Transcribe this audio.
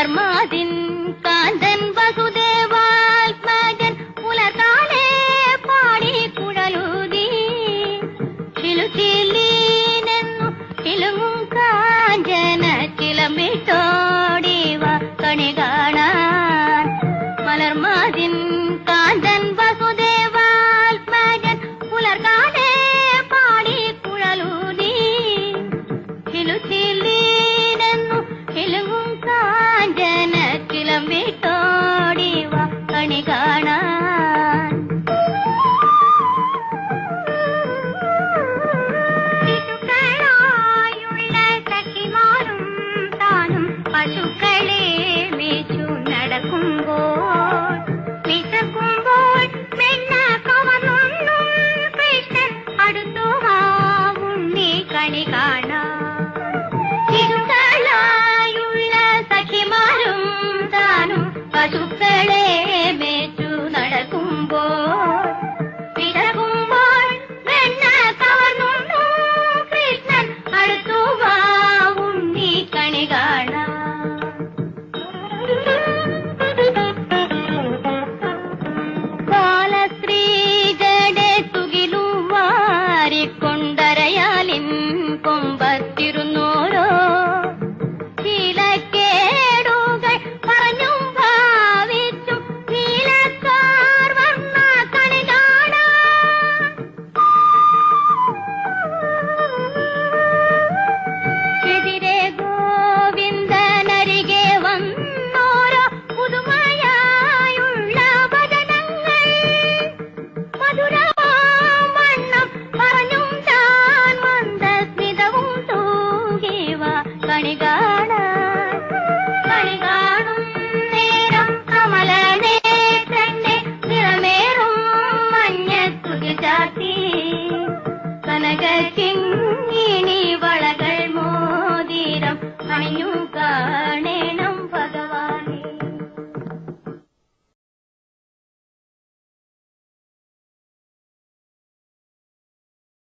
മലർമാതിൻ കാന്തൻ വസുദേവാത്മജൻ പുലർകാലേ പാടി കുഴലൂതി ചിലുചിലീനെന്നു ചിലുങ്ങും കാഞ്ചന ചിലമ്പിട്ടോടിവ കണി കാണാൻ മലർമാതിൻ കാന്തൻ വസുദേവാത്മജൻ പുലർകാലേ പാടി കുഴലൂതി ചിലുചിലീനെന്നു ചിലുങ്ങും കാഞ്ചന ചിലമ്പിട്ടോടിവ കണി കാണാൻ ശിശുക്കളായുള്ള സഖിമാരും താനും പശുക്കളെ മേച്ചു നടക്കുമ്പോൾ വിശക്കുമ്പോൾ വെണ്ണ കവർന്നും കൃഷ്ണൻ അടുത്തുവാവും നീ കണി കാണാൻ ശിശുക്കളായുള്ള സഖിമാരും താനും പശുക്കളെ മേച്ചു നടക്കുമ്പോൾ വിശക്കുമ്പോൾ വെണ്ണ കവർന്നും കൃഷ്ണൻ അടുത്തുവാവും നീ കണി കാണാൻ ബാലസ്ത്രീജടെ തുകിലും വാരിക്കൊണ്ടരയാലിൻ കൊമ്പത്തിരുന്നോരോ ശീലക്കേടുകൾ പറഞ്ഞും ഭാവിച്ചും നീലക്കാർ വന്ന കണി കാണാൻ എതിരെ ഗോവിന്ദനരികെ വന്നോരോ പുതുമയായുള്ള വചനങ്ങൾ മധുരമാവണ്ണം പറഞ്ഞും താൻ മന്ദസ്മിതവും തൂകിവ കണി കാണും നേരം കമലനേത്രന്റെ നിറമേറും മഞ്ഞത്തുകി ചാത്തി കനകക്കിങ്ങിണി വളകൾ മോതിരം അണിഞ്ഞു